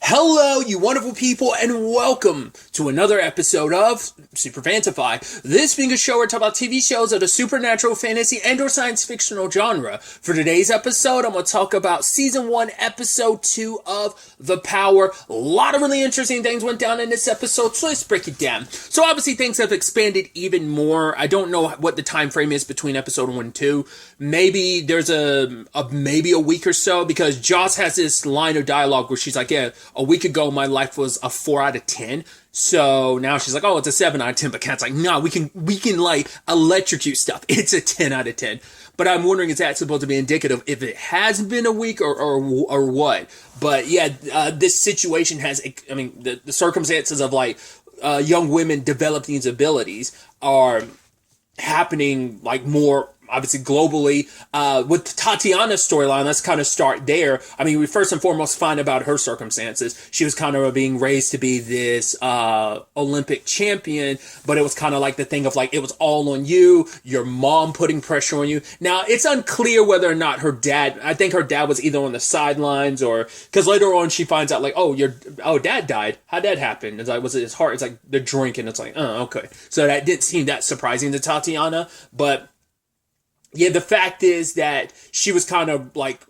Hello, you wonderful people, and welcome to another episode of Super-Fanta-Fi. This being a show where I talk about TV shows of the supernatural, fantasy, and or science fictional genre. For today's episode, I'm going to talk about Season 1, Episode 2 of The Power. A lot of really interesting things went down in this episode, so let's break it down. So obviously things have expanded even more. I don't know what the time frame is between Episode 1 and 2. Maybe there's maybe a week or so, because Joss has this line of dialogue where she's like, yeah, a week ago, my life was a 4 out of 10. So now she's like, oh, it's a 7 out of 10. But Kat's like, no, we can like electrocute stuff. It's a 10 out of 10. But I'm wondering, is that supposed to be indicative if it has been a week or what? But yeah, this situation has, I mean, the circumstances of like young women develop these abilities are happening like more obviously globally. With Tatiana's storyline, let's kind of start there. I mean, we first and foremost find about her circumstances. She was kind of being raised to be this Olympic champion, but it was kind of like the thing of like, it was all on you, your mom putting pressure on you. Now, it's unclear whether or not her dad, I think her dad was either on the sidelines or, because later on she finds out like, dad died. How'd that happen? It's like, was it his heart? It's like the drink, and it's like, oh, okay. So that didn't seem that surprising to Tatiana, but yeah, the fact is that she was kind of like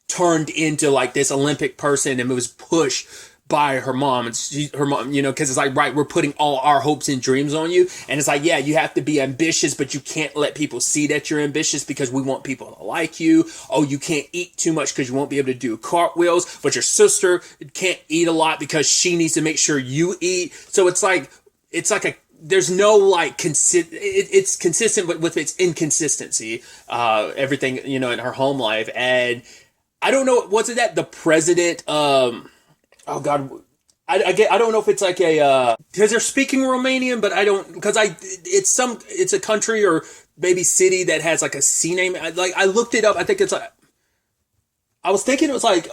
turned into like this Olympic person, and it was pushed by her mom. And her mom, because it's like, right, we're putting all our hopes and dreams on you. And it's like, yeah, you have to be ambitious, but you can't let people see that you're ambitious because we want people to like you. Oh, you can't eat too much because you won't be able to do cartwheels, but your sister can't eat a lot because she needs to make sure you eat. So it's like there's no like it's consistent with its inconsistency, everything, in her home life. And I don't know, was it that the president, I don't know if it's like because they're speaking Romanian, but it's a country or maybe city that has like a C name. I looked it up. I think it's like, I was thinking it was like,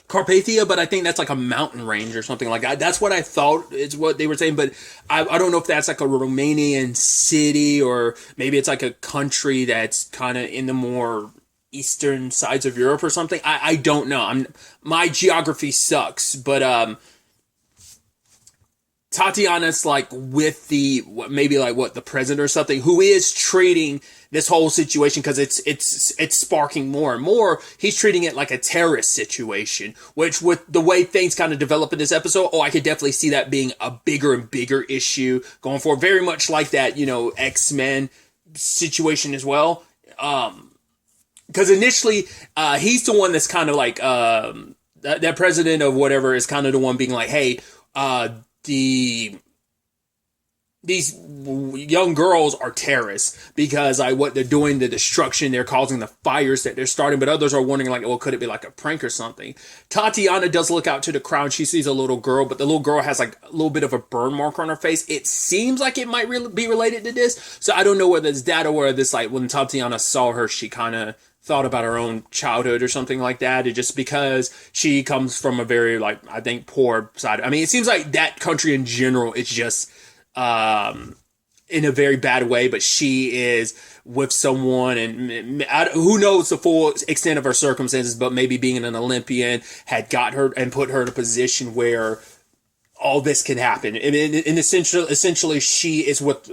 Carpathia, but I think that's like a mountain range or something like that. That's what I thought is what they were saying, but I don't know if that's like a Romanian city or maybe it's like a country that's kind of in the more eastern sides of Europe or something. I don't know. My geography sucks, but Tatiana's like with the president or something, who is treating this whole situation, because it's sparking more and more. He's treating it like a terrorist situation, which with the way things kind of develop in this episode, I could definitely see that being a bigger and bigger issue going forward. Very much like that, X-Men situation as well. Because initially, he's the one that's kind of like, that president of whatever is kind of the one being like, hey, these young girls are terrorists because what they're doing, the destruction, they're causing the fires that they're starting. But others are wondering like, well, could it be like a prank or something? Tatiana does look out to the crowd. She sees a little girl, but the little girl has like a little bit of a burn mark on her face. It seems like it might be related to this. So I don't know whether it's that or whether this, like when Tatiana saw her, she kind of thought about her own childhood or something like that. It just because she comes from a very, like, I think, poor side. I mean, it seems like that country in general, it's just in a very bad way, but she is with someone, and who knows the full extent of her circumstances, but maybe being an Olympian had got her and put her in a position where all this can happen. And essentially she is with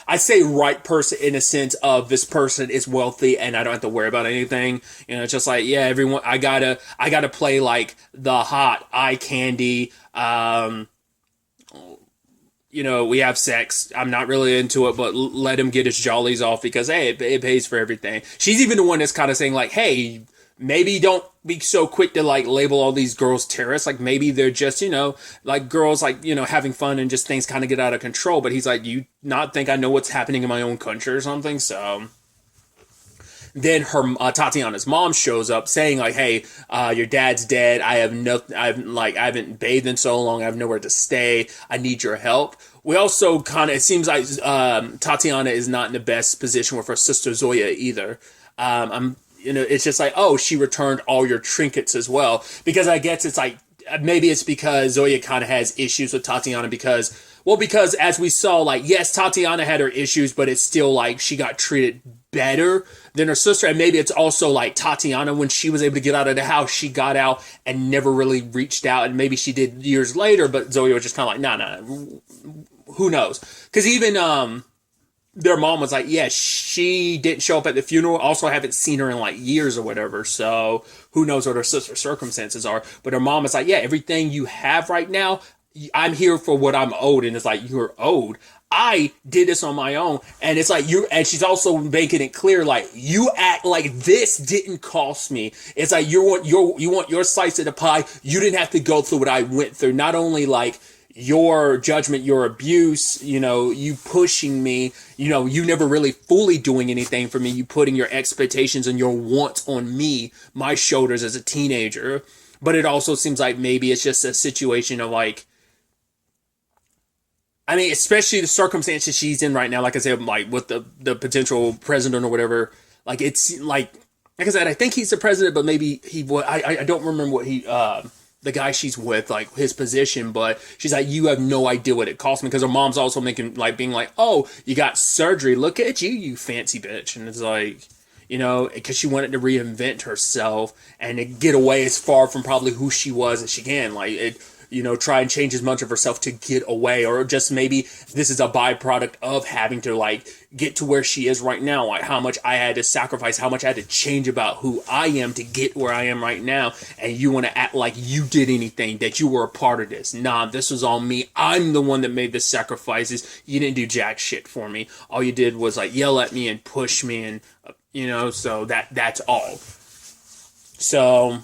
I say right person in a sense of this person is wealthy and I don't have to worry about anything. It's just like, yeah, everyone, I gotta play like the hot eye candy. We have sex. I'm not really into it, but let him get his jollies off because, hey, it pays for everything. She's even the one that's kind of saying like, hey, maybe don't be so quick to like label all these girls terrorists. Like maybe they're just, like girls like, having fun and just things kind of get out of control. But he's like, you not think I know what's happening in my own country or something? So then her Tatiana's mom shows up saying like, hey, your dad's dead. I haven't bathed in so long. I have nowhere to stay. I need your help. We also it seems like Tatiana is not in the best position with her sister Zoya either. It's just like, oh, she returned all your trinkets as well. Because I guess it's like, maybe it's because Zoya kind of has issues with Tatiana because Well, because as we saw, like, yes, Tatiana had her issues, but it's still like she got treated better than her sister. And maybe it's also like Tatiana, when she was able to get out of the house, she got out and never really reached out. And maybe she did years later, but Zoe was just kind of like, nah, who knows? Because even their mom was like, yeah, she didn't show up at the funeral. Also, I haven't seen her in like years or whatever. So who knows what her sister's circumstances are. But her mom was like, yeah, everything you have right now, I'm here for what I'm owed. And it's like, you're owed. I did this on my own. And it's like, and she's also making it clear, like, you act like this didn't cost me. It's like, you want your slice of the pie. You didn't have to go through what I went through. Not only like your judgment, your abuse, you pushing me, you never really fully doing anything for me. You putting your expectations and your wants on me, my shoulders as a teenager. But it also seems like maybe it's just a situation of like, I mean, especially the circumstances she's in right now, like I said, like with the potential president or whatever, like it's like I said, I think he's the president, but maybe I don't remember what the guy she's with, like his position, but she's like, you have no idea what it cost me, because her mom's also being like, oh, you got surgery. Look at you, you fancy bitch. And it's like, because she wanted to reinvent herself and to get away as far from probably who she was as she can. Like, try and change as much of herself to get away, or just maybe this is a byproduct of having to like get to where she is right now, like how much I had to sacrifice, how much I had to change about who I am to get where I am right now. And you want to act like you did anything, that you were a part of this. Nah, this was all me. I'm the one that made the sacrifices. You didn't do jack shit for me. All you did was like yell at me and push me, and so that's all. So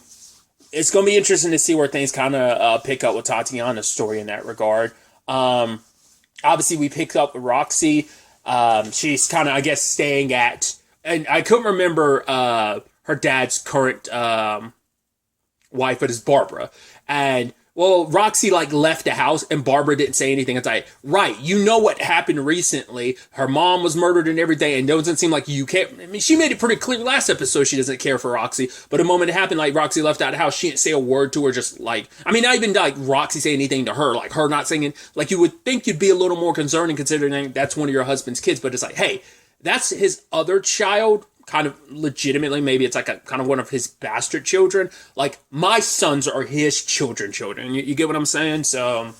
it's going to be interesting to see where things kind of pick up with Tatiana's story in that regard. Obviously, we picked up with Roxy. She's kind of, I guess, staying at... And I couldn't remember her dad's current wife, but it's Barbara. And, well, Roxy, like, left the house, and Barbara didn't say anything. It's like, right, what happened recently. Her mom was murdered and everything, and it doesn't seem like you care. I mean, she made it pretty clear last episode she doesn't care for Roxy, but the moment it happened, like, Roxy left out of the house, she didn't say a word to her, just, like, I mean, not even, like, Roxy say anything to her, like, her not saying, like, you would think you'd be a little more concerning considering that's one of your husband's kids, but it's like, hey, that's his other child, kind of legitimately, maybe it's like a kind of one of his bastard children. Like, my sons are his children. You get what I'm saying? So,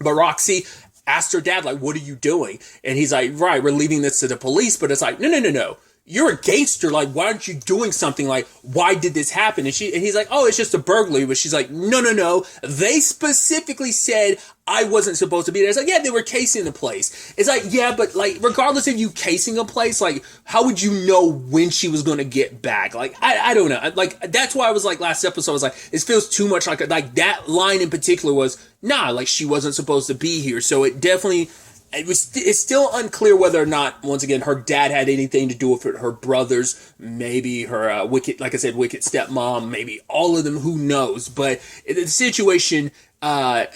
but Roxy asked her dad, like, what are you doing? And he's like, right, we're leaving this to the police. But it's like, no. You're a gangster. Like, why aren't you doing something? Like, why did this happen? And he's like, oh, it's just a burglary. But she's like, no. They specifically said I wasn't supposed to be there. It's like, yeah, they were casing the place. It's like, yeah, but like, regardless of you casing a place, like, how would you know when she was going to get back? Like, I don't know. Like, that's why I was like, last episode, I was like, it feels too much like that line in particular was, nah, like, she wasn't supposed to be here. So it definitely... It's still unclear whether or not, once again, her dad had anything to do with her brothers, maybe her wicked stepmom, maybe all of them, who knows. But the situation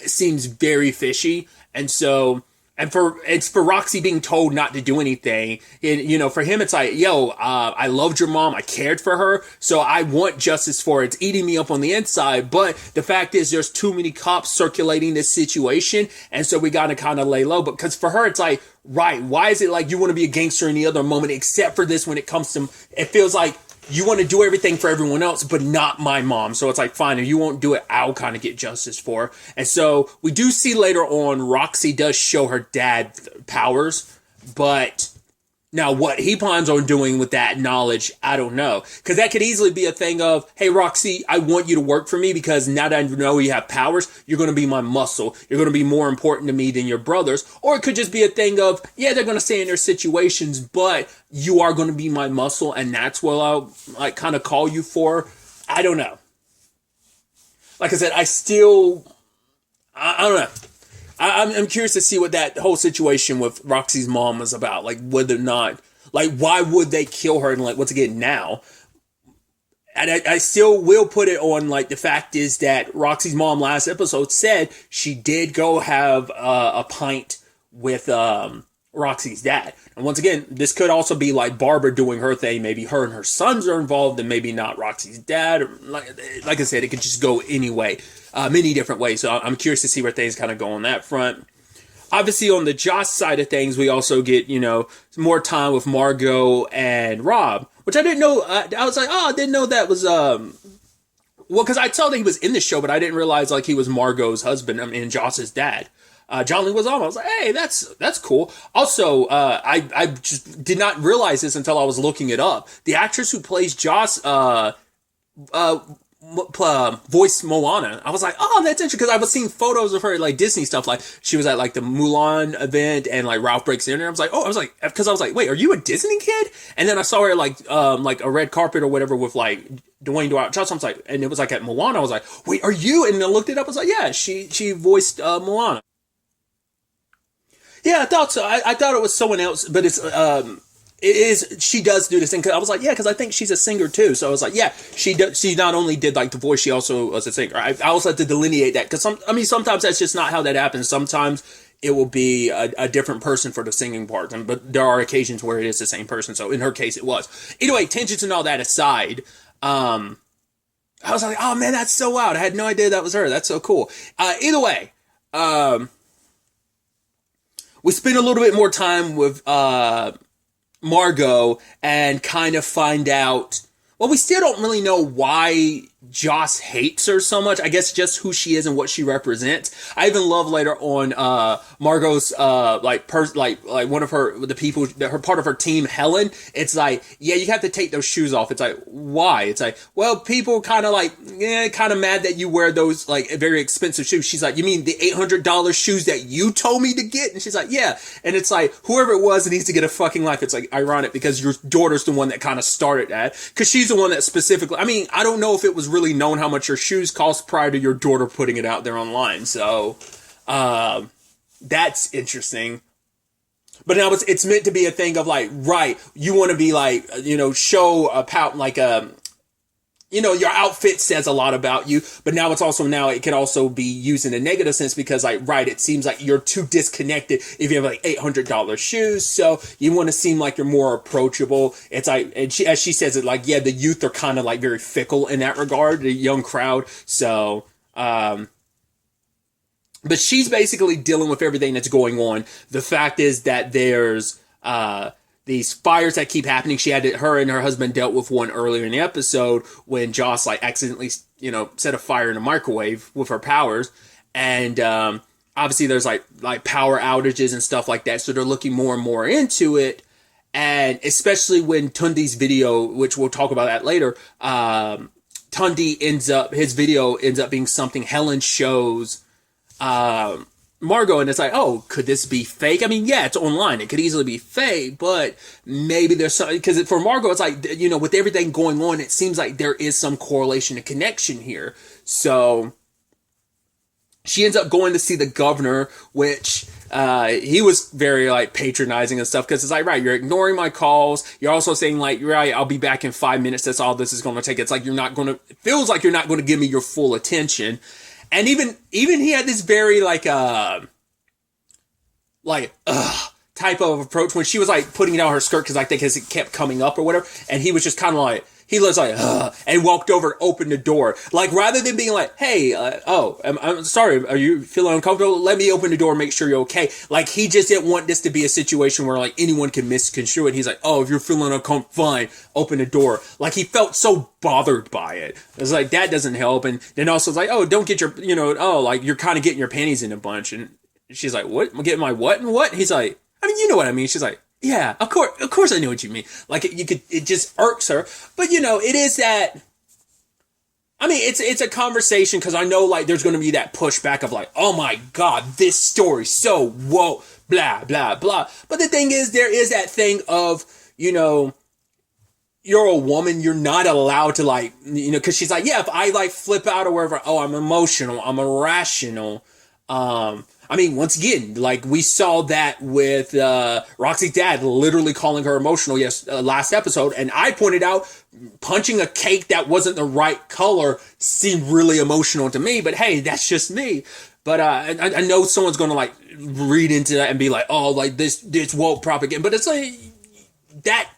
seems very fishy, and so... And it's for Roxy being told not to do anything. And, for him, it's like, yo, I loved your mom. I cared for her. So I want justice for it. It's eating me up on the inside. But the fact is there's too many cops circulating this situation. And so we got to kind of lay low. Because for her, it's like, right, why is it like you want to be a gangster any other moment except for this when it comes to, it feels like you want to do everything for everyone else, but not my mom. So it's like, fine, if you won't do it, I'll kind of get justice for her. And so we do see later on, Roxy does show her dad powers, but now what he plans on doing with that knowledge, I don't know. Because that could easily be a thing of, hey, Roxy, I want you to work for me because now that I know you have powers, you're going to be my muscle. You're going to be more important to me than your brothers. Or it could just be a thing of, yeah, they're going to stay in their situations, but you are going to be my muscle, and that's what I'll like kind of call you for. I don't know. Like I said, I don't know. I'm curious to see what that whole situation with Roxy's mom was about. Like, whether or not, like, why would they kill her? And, like, once again, now. And I still will put it on, like, the fact is that Roxy's mom last episode said she did go have a pint with Roxy's dad. And once again, this could also be, like, Barbara doing her thing. Maybe her and her sons are involved, and maybe not Roxy's dad. Or, like I said, it could just go any way. Many different ways. So I'm curious to see where things kind of go on that front. obviously on the Joss side of things, we also get, more time with Margot and Rob, which I didn't know. I was like, oh, I didn't know that was, well, because I saw that he was in the show, but I didn't realize like he was Margot's husband, and Joss's dad. John Lee was on. I was like, hey, that's cool. Also, I just did not realize this until I was looking it up. The actress who plays Joss, voiced Moana. I was like, oh, that's interesting, because I was seeing photos of her at like Disney stuff. Like she was at like the Mulan event, and like Ralph Breaks the Internet. I was like, wait, are you a Disney kid? And then I saw her like a red carpet or whatever with like Dwayne Johnson. I was like, and it was like at Moana. I was like, wait, are you? And I looked it up. I was like, yeah, she voiced Moana. Yeah, I thought so. I thought it was someone else, but it is, she does do this thing. Cause I was like, yeah, because I think she's a singer too. So I was like, yeah, she not only did like the voice, she also was a singer. I also had to delineate that, because sometimes that's just not how that happens. Sometimes it will be a different person for the singing part, but there are occasions where it is the same person. So in her case, it was. Anyway, tangents and all that aside, I was like, oh man, that's so wild. I had no idea that was her. That's so cool. Either way, we spend a little bit more time with Margot and kind of find out, well, we still don't really know why Joss hates her so much. I guess just who she is and what she represents. I even love later on Margot's like one of the people, her part of her team, Helen. It's like, yeah, you have to take those shoes off. It's like, why? It's like, well, people kind of mad that you wear those like very expensive shoes. She's like, you mean the $800 shoes that you told me to get? And she's like, yeah. And it's like, whoever it was needs to get a fucking life. It's like ironic, because your daughter's the one that kind of started that, because she's the one that specifically, I mean, I don't know if it was really known how much your shoes cost prior to your daughter putting it out there online. So, that's interesting. But now it's meant to be a thing of like, right, you want to be like, show a pout, like your outfit says a lot about you, but now it can also be used in a negative sense, because like, right, it seems like you're too disconnected if you have like $800 shoes. So you want to seem like you're more approachable. It's like, and as she says it, like, yeah, the youth are kind of like very fickle in that regard, the young crowd. So, but she's basically dealing with everything that's going on. The fact is that there's, these fires that keep happening. Her and her husband dealt with one earlier in the episode when Joss like accidentally, set a fire in a microwave with her powers. And, obviously there's like power outages and stuff like that. So they're looking more and more into it. And especially when Tundi's video, which we'll talk about that later, his video ends up being something Helen shows, Margot, and it's like, oh, could this be fake? I mean, yeah, it's online. It could easily be fake, but maybe there's something, because for Margot, it's like, with everything going on, it seems like there is some correlation and connection here. So she ends up going to see the governor, which he was very like patronizing and stuff, because it's like, right, you're ignoring my calls. You're also saying like, right, I'll be back in 5 minutes. That's all this is going to take. It's like, it feels like you're not going to give me your full attention. And even he had this very type of approach when she was like putting down her skirt, because I think as it kept coming up or whatever, and he was just kind of like, he was like, and walked over and opened the door. Like, rather than being like, hey, I'm sorry, are you feeling uncomfortable? Let me open the door and make sure you're okay. Like, he just didn't want this to be a situation where like anyone can misconstrue it. He's like, oh, if you're feeling uncomfortable, fine, open the door. Like, he felt so bothered by it. It's like, that doesn't help. And then also it's like, oh, don't get your, like, you're kind of getting your panties in a bunch. And she's like, what? I'm getting my what and what? He's like, I mean, you know what I mean. She's like, yeah, of course I know what you mean. Like, it just irks her. But, it is that, I mean, it's a conversation, because I know, like, there's going to be that pushback of, like, oh my God, this story, so, whoa, blah, blah, blah. But the thing is, there is that thing of, you're a woman, you're not allowed to, like, because she's like, yeah, if I, like, flip out or wherever, oh, I'm emotional, I'm irrational, I mean, once again, like, we saw that with Roxy's dad literally calling her emotional last episode, and I pointed out punching a cake that wasn't the right color seemed really emotional to me, but hey, that's just me. But I know someone's going to, like, read into that and be like, oh, like, this woke propaganda, but it's like, that,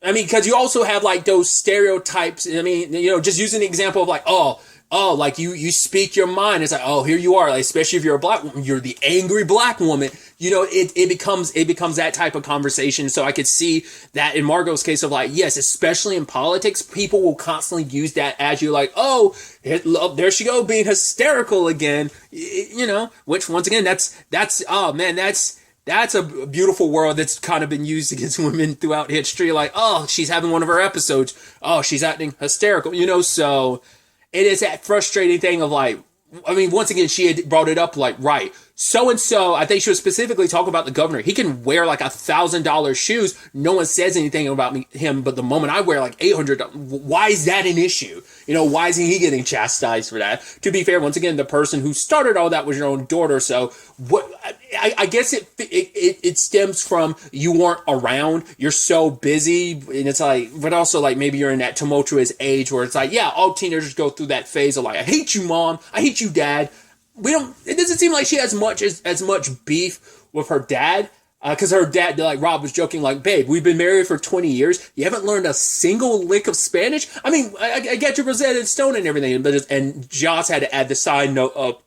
I mean, because you also have, like, those stereotypes. I mean, just using the example of, like, oh, oh, like you speak your mind. It's like, oh, here you are. Like, especially if you're a black woman, you're the angry black woman. It becomes that type of conversation. So I could see that in Margot's case of like, yes, especially in politics, people will constantly use that as you like, oh, there she go being hysterical again. Which once again, that's oh man, that's a beautiful world that's kind of been used against women throughout history. Like, oh, she's having one of her episodes. Oh, she's acting hysterical. So it is that frustrating thing of like, I mean, once again, she had brought it up like, right, so-and-so, I think she was specifically talking about the governor. He can wear like $1,000 shoes. No one says anything about him, but the moment I wear like $800, why is that an issue? Why isn't he getting chastised for that? To be fair, once again, the person who started all that was your own daughter. So what I guess it stems from you weren't around. You're so busy, and it's like, but also like maybe you're in that tumultuous age where it's like, yeah, all teenagers go through that phase of like, I hate you, mom. I hate you, dad. It doesn't seem like she has as much beef with her dad. Because her dad, like Rob was joking, like, babe, we've been married for 20 years. You haven't learned a single lick of Spanish? I mean, I get your Rosetta Stone and everything, and Joss had to add the side note of,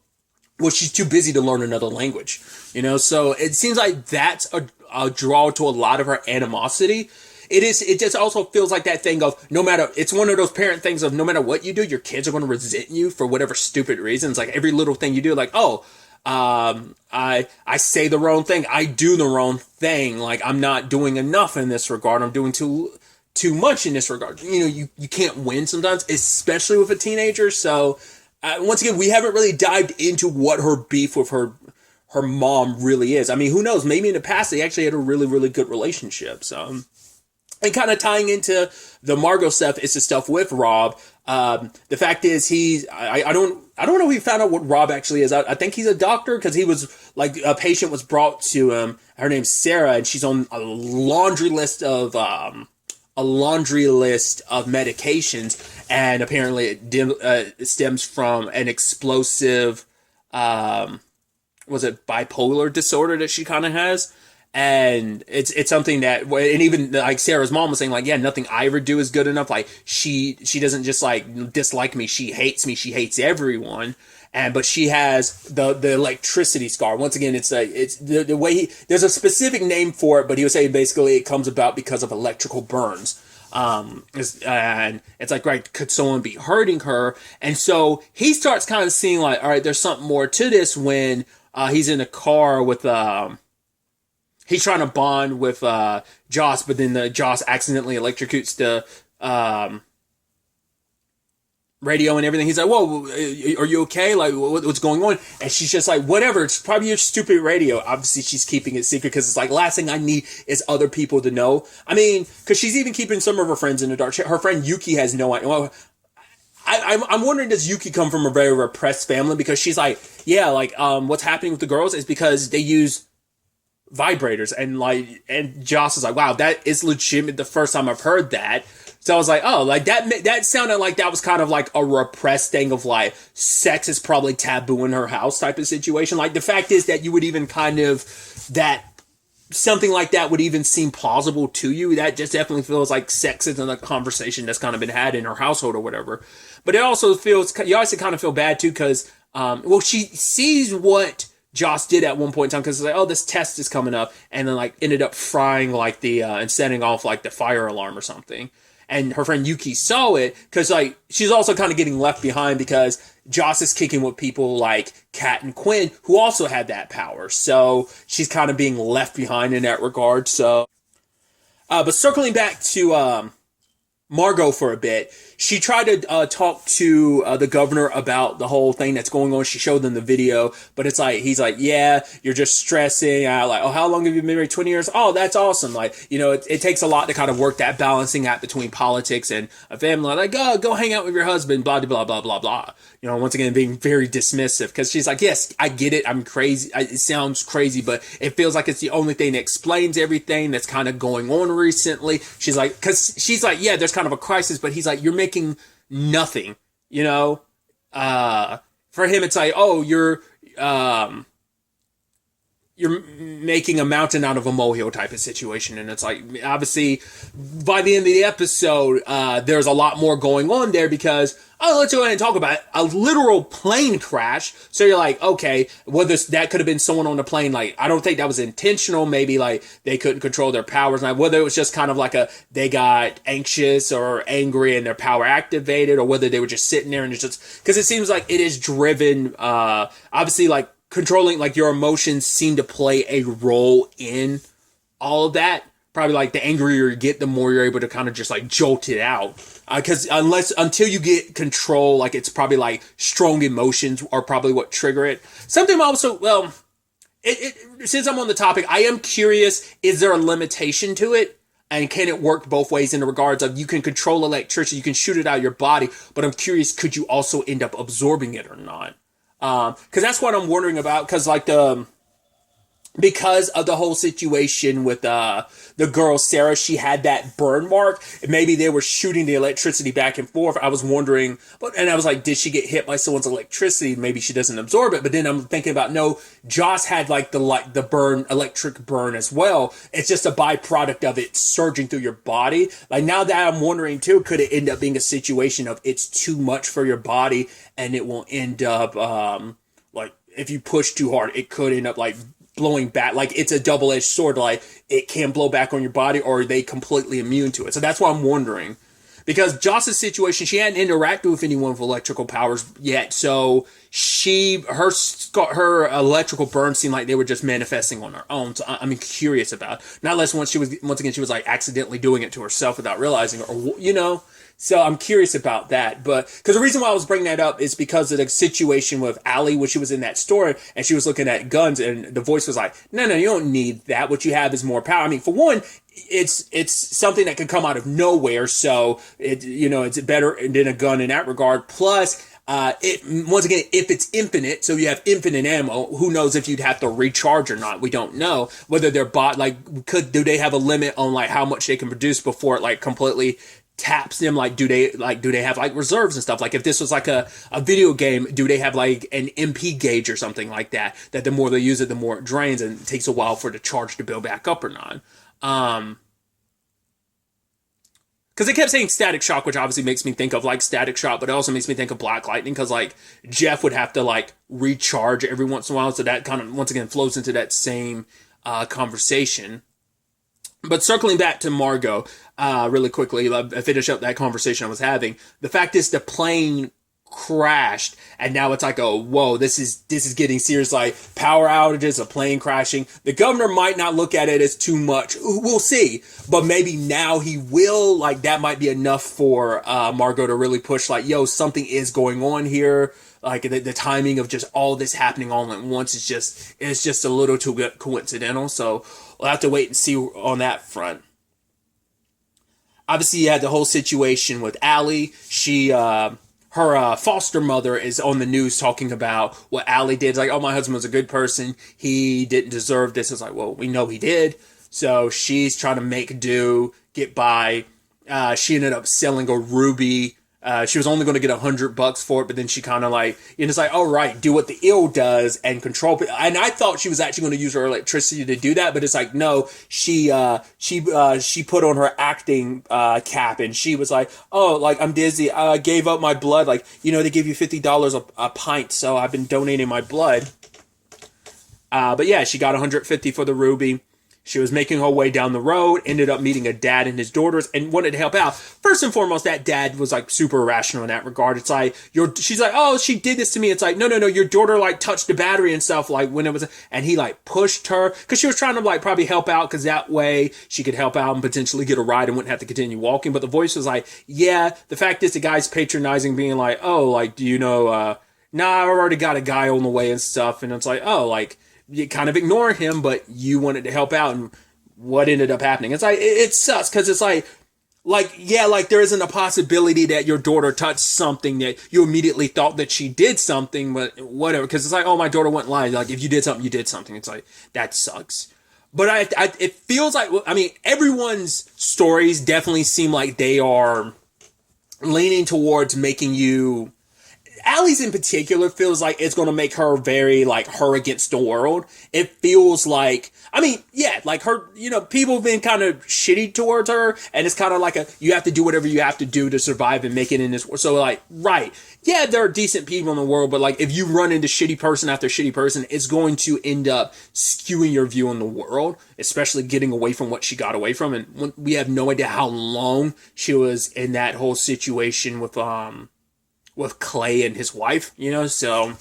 well, she's too busy to learn another language. So it seems like that's a draw to a lot of her animosity. It just also feels like that thing of it's one of those parent things of no matter what you do, your kids are going to resent you for whatever stupid reasons. Like every little thing you do, like, oh, I say the wrong thing. I do the wrong thing. Like I'm not doing enough in this regard. I'm doing too much in this regard. You can't win sometimes, especially with a teenager. So once again, we haven't really dived into what her beef with her mom really is. I mean, who knows? Maybe in the past they actually had a really, really good relationship. So. And kind of tying into the Margot stuff is the stuff with Rob. The fact is I don't know if he found out what Rob actually is. I think he's a doctor because he was like a patient was brought to him. Her name's Sarah, and she's on a laundry list of medications, and apparently it stems from an explosive, was it bipolar disorder that she kind of has. And it's something that, and even like Sarah's mom was saying, like, yeah, nothing I ever do is good enough. Like she doesn't just like dislike me. She hates me. She hates everyone. But she has the electricity scar. Once again, it's the way there's a specific name for it, but he was saying basically it comes about because of electrical burns. And it's like, right, could someone be hurting her? And so he starts kind of seeing like, all right, there's something more to this when, he's in a car with, he's trying to bond with Joss, but then Joss accidentally electrocutes the radio and everything. He's like, whoa, are you okay? Like, what's going on? And she's just like, whatever, it's probably your stupid radio. Obviously, she's keeping it secret because it's like, last thing I need is other people to know. I mean, because she's even keeping some of her friends in the dark. Her friend Yuki has no idea. Well, I'm wondering, does Yuki come from a very repressed family? Because she's like, yeah, like, what's happening with the girls is because they use vibrators, and Joss is like, wow, that is legitimate. The first time I've heard that. So I was like, oh, like that sounded like that was kind of like a repressed thing of like sex is probably taboo in her house type of situation. Like the fact is that you would even kind of that something like that would even seem plausible to you. That just definitely feels like sex isn't a conversation that's kind of been had in her household or whatever. But it also feels, you also kind of feel bad too because, she sees what Joss did at one point in time because it's like, oh, this test is coming up, and then like ended up frying like the and setting off like the fire alarm or something. And her friend Yuki saw it because like she's also kind of getting left behind because Joss is kicking with people like Kat and Quinn who also had that power. So she's kind of being left behind in that regard. So, but circling back to Margot for a bit, she tried to talk to the governor about the whole thing that's going on. She showed them the video, but it's like, he's like, yeah, you're just stressing out. Like, oh, how long have you been married? 20 years? Oh, that's awesome. Like, it takes a lot to kind of work that balancing act between politics and a family. Like, oh, go hang out with your husband, blah, blah, blah, blah, blah. Once again, being very dismissive because she's like, yes, I get it. I'm crazy. It sounds crazy, but it feels like it's the only thing that explains everything that's kind of going on recently. She's like, because she's like, yeah, there's kind of a crisis, but he's like, you're making nothing, for him, it's like, oh, you're, you're making a mountain out of a molehill type of situation. And it's like, obviously, by the end of the episode, there's a lot more going on there because, let's go ahead and talk about it. A literal plane crash. So you're like, okay, whether that could have been someone on the plane, like, I don't think that was intentional. Maybe, like, they couldn't control their powers. Like, whether it was just kind of like they got anxious or angry and their power activated, or whether they were just sitting there and it's just, because it seems like it is driven, obviously, like, controlling, like, your emotions seem to play a role in all of that. Probably, like, the angrier you get, the more you're able to kind of just, like, jolt it out. Because until you get control, like, it's probably, like, strong emotions are probably what trigger it. Something also, well, since I'm on the topic, I am curious, is there a limitation to it? And can it work both ways in the regards of you can control electricity, you can shoot it out of your body, but I'm curious, could you also end up absorbing it or not? Because that's what I'm wondering about. Because because of the whole situation with the girl Sarah, she had that burn mark. Maybe they were shooting the electricity back and forth. I was wondering, and I was like, did she get hit by someone's electricity? Maybe she doesn't absorb it. But then I'm thinking about, no, Joss had like the burn, electric burn as well. It's just a byproduct of it surging through your body. Like, now that I'm wondering too, could it end up being a situation of it's too much for your body and it will end up like, if you push too hard, it could end up like blowing back. Like, it's a double-edged sword. Like, it can blow back on your body, or are they completely immune to it? So that's why I'm wondering. Because Joss's situation, she hadn't interacted with anyone with electrical powers yet, so her electrical burns seemed like they were just manifesting on her own. So I'm curious about it. Not less once again she was like accidentally doing it to herself without realizing it, or you know. So I'm curious about that. But because the reason why I was bringing that up is because of the situation with Allie when she was in that store and she was looking at guns and the voice was like, no, you don't need that. What you have is more power. I mean, for one, it's something that can come out of nowhere. So it's better than a gun in that regard. Plus, once again, if it's infinite, so you have infinite ammo, who knows if you'd have to recharge or not? We don't know whether they're do they have a limit on like how much they can produce before it like completely taps them? Like, do they have like reserves and stuff? Like, if this was like a video game, do they have like an MP gauge or something like that the more they use it, the more it drains, and it takes a while for the charge to build back up or not? Because they kept saying Static Shock, which obviously makes me think of like Static Shock, but it also makes me think of Black Lightning, because like Jeff would have to like recharge every once in a while, so that kind of once again flows into that same conversation. But circling back to Margot, really quickly, I finish up that conversation I was having. The fact is, the plane crashed, and now it's like, oh, whoa, this is getting serious. Like, power outages, a plane crashing. The governor might not look at it as too much. We'll see, but maybe now he will. Like, that might be enough for Margot to really push. Like, yo, something is going on here. Like, the timing of just all this happening all at once is just a little too coincidental. So we'll have to wait and see on that front. Obviously, you had the whole situation with Allie. Her foster mother is on the news talking about what Allie did. It's like, oh, my husband was a good person. He didn't deserve this. It's like, well, we know he did. So she's trying to get by. She ended up selling a ruby. She was only going to get $100 for it, but then she kind of like, it's like, all right, do what the eel does and control it. And I thought she was actually going to use her electricity to do that, but it's like, no, she put on her acting cap, and she was like, oh, like, I'm dizzy. I gave up my blood. Like, they give you $50 a pint, so I've been donating my blood. But yeah, she got $150 for the ruby. She was making her way down the road, ended up meeting a dad and his daughters, and wanted to help out. First and foremost, that dad was like super irrational in that regard. It's like, she's like, oh, she did this to me. It's like, no, your daughter like touched the battery and stuff, like when it was, and he like pushed her, because she was trying to like probably help out, because that way she could help out and potentially get a ride and wouldn't have to continue walking. But the voice was like, yeah, the fact is the guy's patronizing, being like, oh, like, do you know, nah, I already got a guy on the way and stuff. And it's like, oh, like, you kind of ignore him, but you wanted to help out, and what ended up happening? It's like, it sucks, because it's like, yeah, like, there isn't a possibility that your daughter touched something that you immediately thought that she did something, but whatever, because it's like, oh, my daughter wouldn't lie. Like, if you did something, you did something. It's like, that sucks. But it feels like, I mean, everyone's stories definitely seem like they are leaning towards making you, Allie's in particular feels like it's going to make her very, like, her against the world. It feels like, I mean, yeah, like her, people have been kind of shitty towards her, and it's kind of like you have to do whatever you have to do to survive and make it in this world. So, like, right, yeah, there are decent people in the world, but, like, if you run into shitty person after shitty person, it's going to end up skewing your view on the world, especially getting away from what she got away from. And we have no idea how long she was in that whole situation with Clay and his wife, so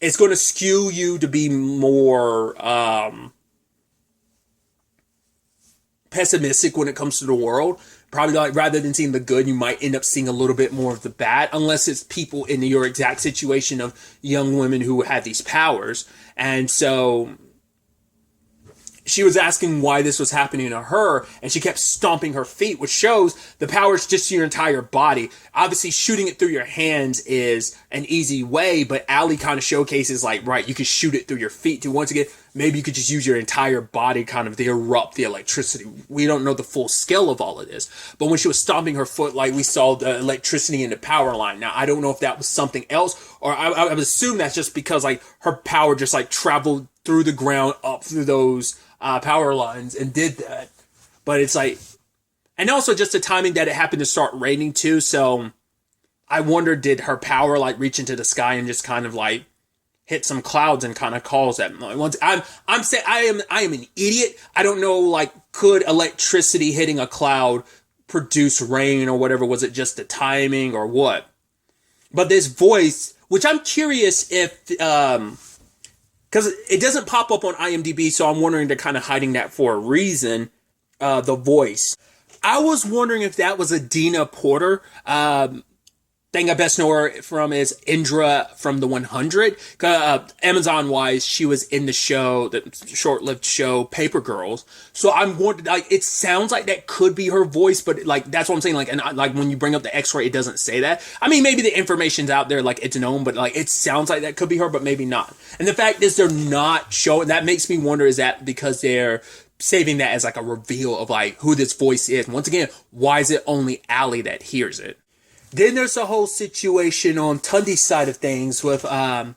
it's going to skew you to be more pessimistic when it comes to the world. Probably, like, rather than seeing the good, you might end up seeing a little bit more of the bad, unless it's people in your exact situation of young women who have these powers. And so she was asking why this was happening to her, and she kept stomping her feet, which shows the power is just your entire body. Obviously, shooting it through your hands is an easy way, but Allie kind of showcases, like, right, you can shoot it through your feet too. Once again, maybe you could just use your entire body kind of to erupt the electricity. We don't know the full scale of all of this, but when she was stomping her foot, like, we saw the electricity in the power line. Now, I don't know if that was something else, or I would assume that's just because, like, her power just, like, traveled through the ground up through those power lines and did that. But it's like, and also just the timing that it happened to start raining too. So I wonder, did her power, like, reach into the sky and just kind of, like, hit some clouds and kind of cause that? Once I'm saying I am an idiot. I don't know, like, could electricity hitting a cloud produce rain or whatever? Was it just the timing or what? But this voice, which I'm curious if because it doesn't pop up on IMDb, so I'm wondering they're kind of hiding that for a reason, the voice. I was wondering if that was Adina Porter. Thing I best know her from is Indra from the 100. Amazon-wise, she was in the show, the short-lived show, Paper Girls. So I'm wondering, like, it sounds like that could be her voice, but, like, that's what I'm saying. Like, and like when you bring up the X-ray, it doesn't say that. I mean, maybe the information's out there, like, it's known, but, like, it sounds like that could be her, but maybe not. And the fact is they're not showing, that makes me wonder, is that because they're saving that as, like, a reveal of, like, who this voice is? Once again, why is it only Allie that hears it? Then there's a whole situation on Tunde's side of things with Nadudi,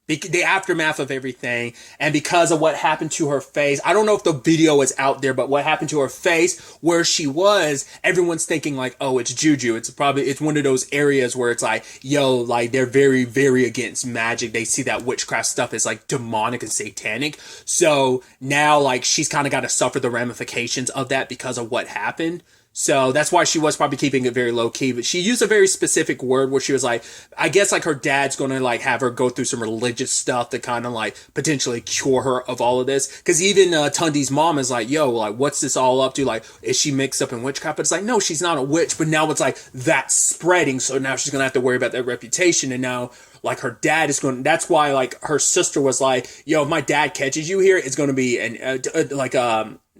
the aftermath of everything, and because of what happened to her face. I don't know if the video is out there, but what happened to her face, where she was, everyone's thinking, like, oh, it's juju. It's one of those areas where it's like, yo, like, they're very, very against magic. They see that witchcraft stuff as, like, demonic and satanic. So now, like, she's kind of got to suffer the ramifications of that because of what happened. So that's why she was probably keeping it very low key, but she used a very specific word where she was like, I guess, like, her dad's going to, like, have her go through some religious stuff to kind of, like, potentially cure her of all of this. Cause even Tunde's mom is like, yo, like, what's this all up to? Like, is she mixed up in witchcraft? But it's like, no, she's not a witch, but now it's like that's spreading. So now she's going to have to worry about that reputation. And now, like, her dad is going, that's why, like, her sister was like, yo, if my dad catches you here, it's going to be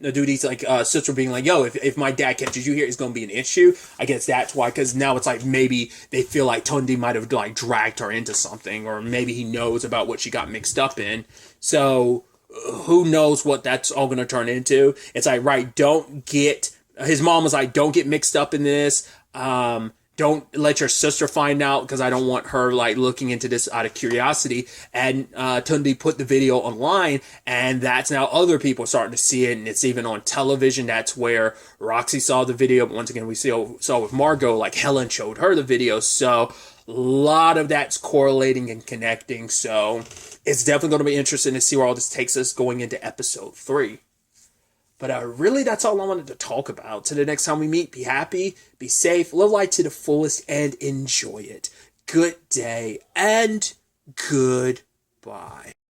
Nadudi's, like, sister being like, yo, if my dad catches you here, it's going to be an issue. I guess that's why, because now it's like maybe they feel like Tunde might have, like, dragged her into something, or maybe he knows about what she got mixed up in. So who knows what that's all going to turn into. It's like, right, his mom was like, don't get mixed up in this. Don't let your sister find out, because I don't want her, like, looking into this out of curiosity. And Tunde put the video online, and that's now other people starting to see it, and it's even on television. That's where Roxy saw the video. But once again, we saw with Margot, like, Helen showed her the video. So a lot of that's correlating and connecting. So it's definitely going to be interesting to see where all this takes us going into episode 3. But really, that's all I wanted to talk about. Till the next time we meet, be happy, be safe, live life to the fullest, and enjoy it. Good day, and goodbye.